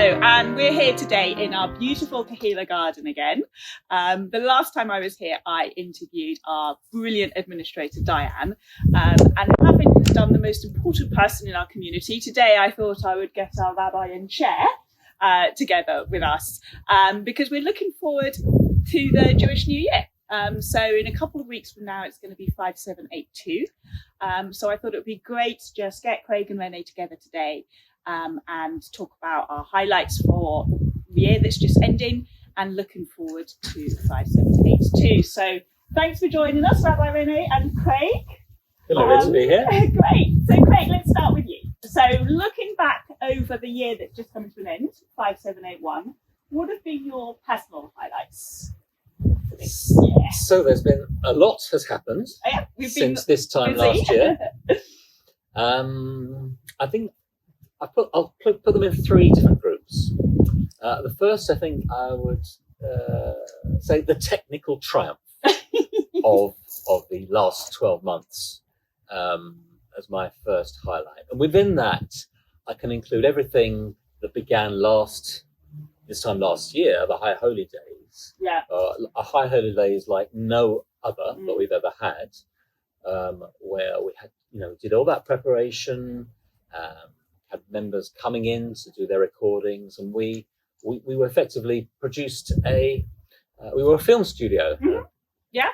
And we're here today in our beautiful Kahila garden again. The last time I was here, I interviewed our brilliant administrator, Diane. And having done the most important person in our community, today I thought I would get our rabbi and chair together with us because we're looking forward to the Jewish New Year. So in a couple of weeks from now, it's going to be 5782. So I thought it would be great to just get Craig and René together today and talk about our highlights for the year that's just ending and looking forward to 5782. So thanks for joining us, Rabbi René and Craig. Hello, good to be here. Great. So Craig, let's start with you. So looking back over the year that's just come to an end, 5781, what have been your personal highlights? Yeah. So there's been a lot has happened since this time last year. I think I'll put them in three different groups. The first, I think I would say the technical triumph of the last 12 months as my first highlight. And within that, I can include everything that began this time last year, the High Holy Days. Yeah. A High Holy Days like no other that we've ever had, where we had, did all that preparation, had members coming in to do their recordings, and we were effectively produced we were a film studio. Mm-hmm. Yeah.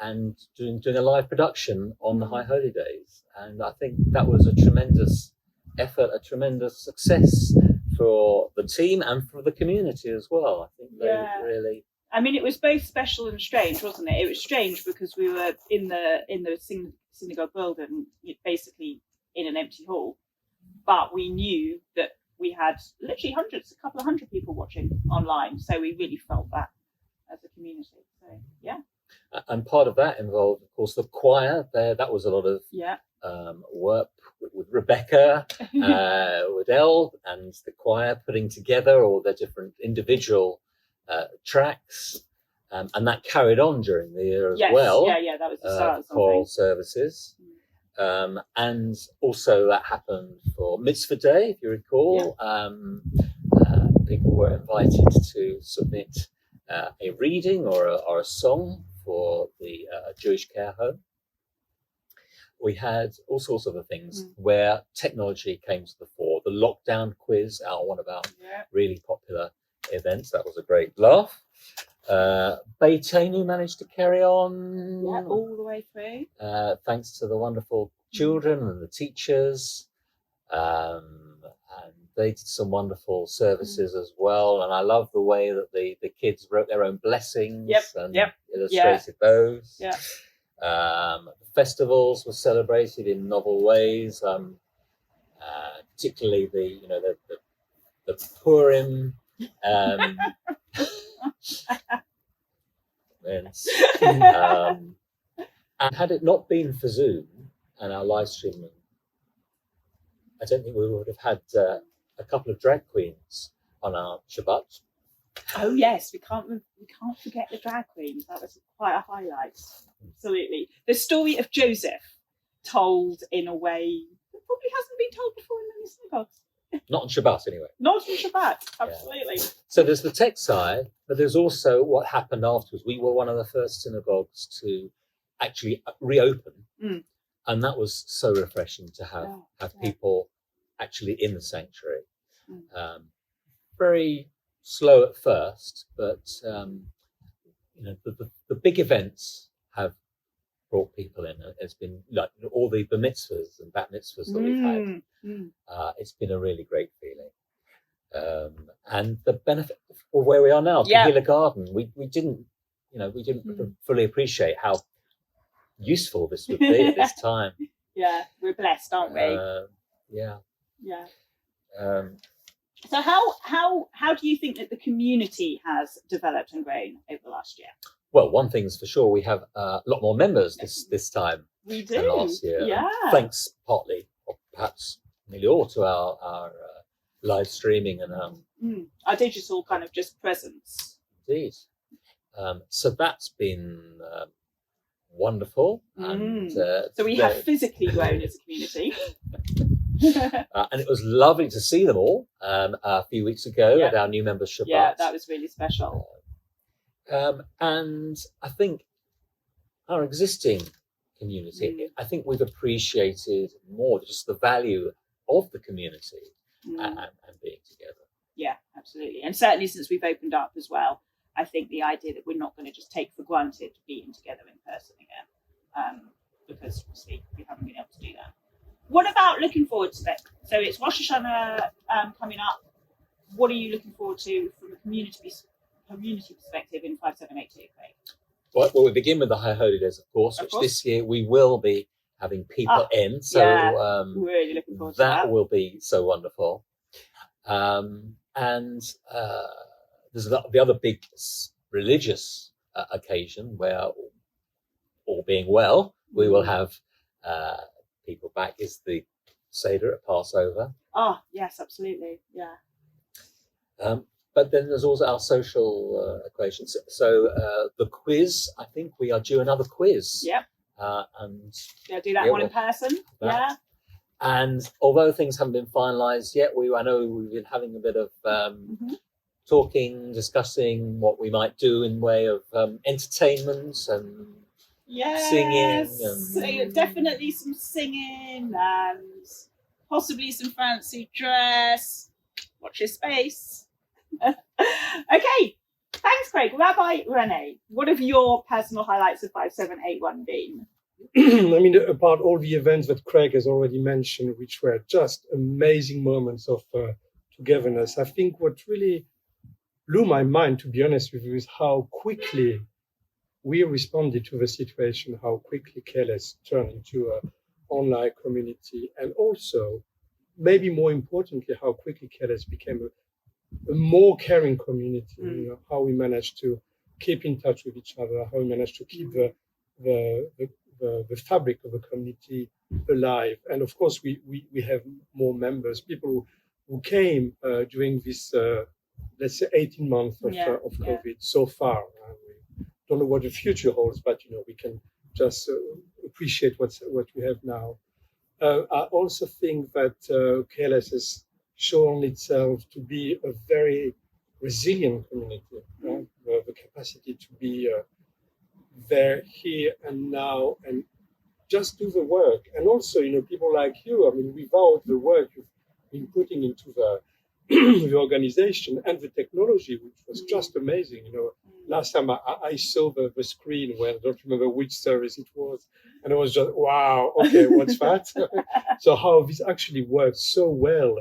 And doing a live production on the High Holy Days. And I think that was a tremendous effort, a tremendous success for the team and for the community as well. I think they really... I mean, it was both special and strange, wasn't it? It was strange because we were in the synagogue building, basically in an empty hall, but we knew that we had literally a couple of hundred people watching online, so we really felt that as a community. So yeah. And part of that involved, of course, the choir. That was a lot of work with Rebecca, with Elle, and the choir putting together all their different individual tracks, and that carried on during the year as well. Yeah, that was the start. Choral services, and also that happened for Mitzvah Day, if you recall. People were invited to submit a reading or a song for the Jewish care home. We had all sorts of other things where technology came to the fore. The lockdown quiz, one of our really popular events. That was a great laugh. Beitenu managed to carry on all the way through. Thanks to the wonderful children and the teachers. And they did some wonderful services as well. And I love the way that the kids wrote their own blessings and illustrated those. Yeah. Festivals were celebrated in novel ways, particularly the Purim. And had it not been for Zoom and our live streaming, I don't think we would have had a couple of drag queens on our Shabbat. Oh yes, we can't forget the drag queens. That was quite a highlight. Absolutely. The story of Joseph, told in a way that probably hasn't been told before in many synagogues. Not on Shabbat, anyway. Not on Shabbat, absolutely. Yeah. So there's the tech side, but there's also what happened afterwards. We were one of the first synagogues to actually reopen, and that was so refreshing to have people actually in the sanctuary. Very slow at first, but the big events have brought people in. It's been like all the bar mitzvahs and bat mitzvahs that we've had. It's been a really great feeling, and the benefit of where we are now, Kahila Garden. We didn't fully appreciate how useful this would be at this time. Yeah, we're blessed, aren't we? Yeah. So how do you think that the community has developed and grown over the last year? Well, one thing's for sure, we have a lot more members this time we do. than last year. Yeah. Thanks partly, or perhaps nearly all, to our live streaming and our digital kind of just presence. Indeed. So that's been wonderful. And so we have physically grown as a community. And it was lovely to see them all a few weeks ago at our new members Shabbat. Yeah, that was really special. And I think our existing community, I think we've appreciated more just the value of the community and being together. Yeah, absolutely. And certainly since we've opened up as well, I think the idea that we're not going to just take for granted being together in person again, because obviously we haven't been able to do that. What about looking forward to that? So it's Rosh Hashanah coming up. What are you looking forward to from a community perspective in 5782? Well, we begin with the High Holy Days, of course, which this year we will be having people in. So really looking forward to that. That will be so wonderful. And there's the other big religious occasion where, all being well, we will have people back, is the Seder at Passover. Oh, yes, absolutely. Yeah. But then there's also our social equations. So the quiz, I think we are due another quiz. Yep. And do that one in person. Yeah. And although things haven't been finalised yet, I know we've been having a bit of talking, discussing what we might do in way of entertainment and singing. So definitely some singing and possibly some fancy dress. Watch your space. Okay. Thanks, Craig. Rabbi René, what have your personal highlights of 5781 been? I mean, apart all the events that Craig has already mentioned, which were just amazing moments of togetherness, I think what really blew my mind, to be honest with you, is how quickly we responded to the situation, how quickly KLS turned into an online community, and also, maybe more importantly, how quickly KLS became a more caring community. You know, how we managed to keep in touch with each other, how we managed to keep the fabric of the community alive. And of course, we have more members, people who came during this, let's say, 18 months of COVID so far. We don't know what the future holds, but we can just appreciate what we have now. I also think that KLS has shown itself to be a very resilient community. The capacity to be there, here and now, and just do the work. And also, people like you, I mean, without the work you've been putting into the organization and the technology, which was just amazing. Last time I saw the screen, where I don't remember which service it was, and it was just, wow, okay, what's that? So how this actually works so well.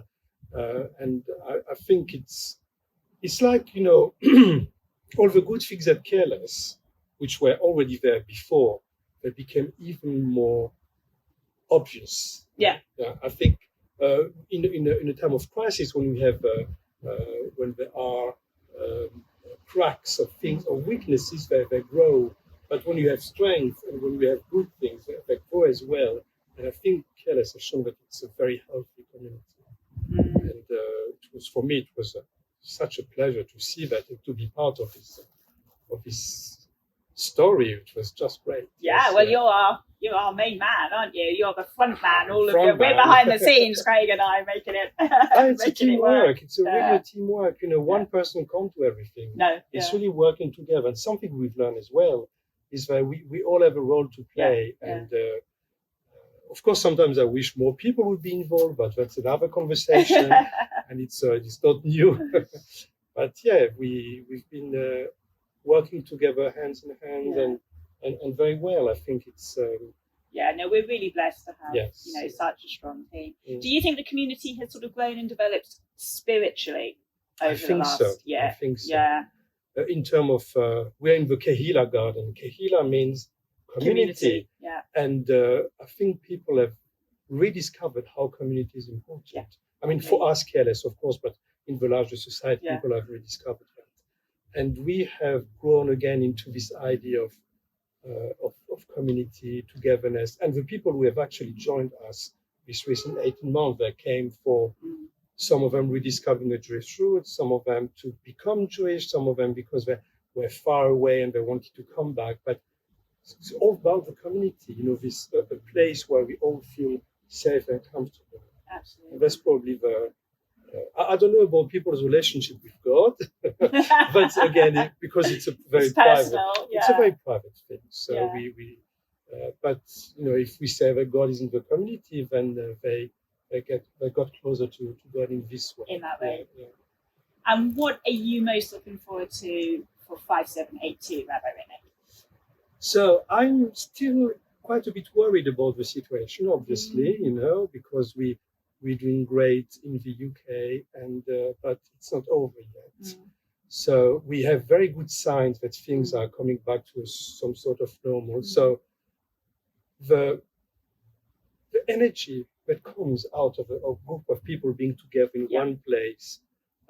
And I think it's like, all the good things at KLS, which were already there before, they became even more obvious. Yeah. I think in a time of crisis, when we have when there are cracks of things or weaknesses, they grow. But when you have strength and when we have good things, they grow as well. And I think KLS has shown that it's a very healthy community. And for me, it was such a pleasure to see that and to be part of this story, which was just great. Yeah, well, you're our main man, aren't you? You're the front man. We're behind the scenes, Craig and I, making it. It's a teamwork. It's really a teamwork. One person can't do everything. No, it's really working together. And something we've learned as well is that we all have a role to play. And of course, sometimes I wish more people would be involved, but that's another conversation. And it's not new. But we've been working together, hands in hand, and very well. I think it's. We're really blessed to have such a strong team. Do you think the community has sort of grown and developed spiritually over the last year? I think so. Yeah. In terms of, we're in the Kehila garden. Kehila means community. Yeah. And I think people have rediscovered how community is important. Yeah. I mean, for us, KLS, of course, but in the larger society, people have rediscovered that. And we have grown again into this idea of community, togetherness. And the people who have actually joined us this recent 18 months, they came for some of them rediscovering the Jewish roots, some of them to become Jewish, some of them because they were far away and they wanted to come back. But it's all about the community, this a place where we all feel safe and comfortable. Absolutely. And that's probably the. I don't know about people's relationship with God, but again, because it's a very private, it's a very private thing. So but if we say that God is in the community, then they got closer to God in this way. In that way. Yeah. And what are you most looking forward to for 5782, Rabbi René? So I'm still quite a bit worried about the situation, obviously, because we're doing great in the UK, and but it's not over yet. So we have very good signs that things are coming back to some sort of normal. So the energy that comes out of a group of people being together in one place,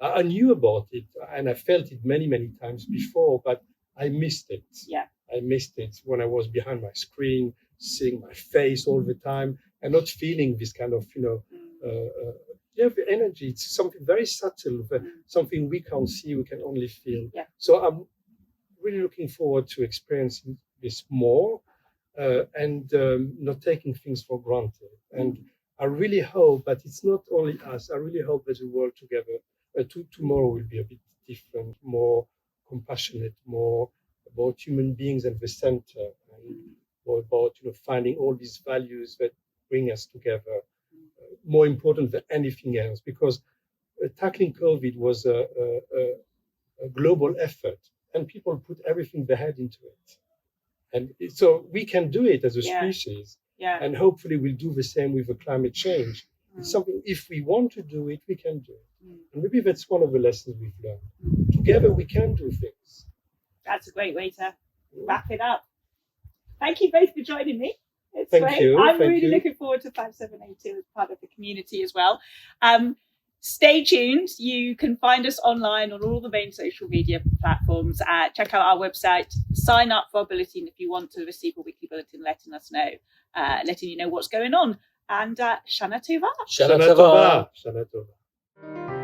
I knew about it and I felt it many, many times before, but I missed it. Yeah. I missed it when I was behind my screen, seeing my face all the time and not feeling this kind of, the energy. It's something very subtle, something we can't see, we can only feel. Yeah. So I'm really looking forward to experiencing this more and not taking things for granted. And I really hope that it's not only us, I really hope that the world together, tomorrow will be a bit different, more compassionate, more about human beings at the center, and more about finding all these values that bring us together, more important than anything else, because tackling COVID was a global effort, and people put everything they had into it. And so we can do it as a species, and hopefully we'll do the same with the climate change. It's something, if we want to do it, we can do it. And maybe that's one of the lessons we've learned. Together we can do things. That's a great way to wrap it up. Thank you both for joining me. It's Thank great. you. I'm really looking forward to 5782 as part of the community as well. Stay tuned. You can find us online on all the main social media platforms. Check out our website. Sign up for our bulletin if you want to receive a weekly bulletin letting us know, letting you know what's going on. And Shana Tova. Shana Tova. Shana Tova.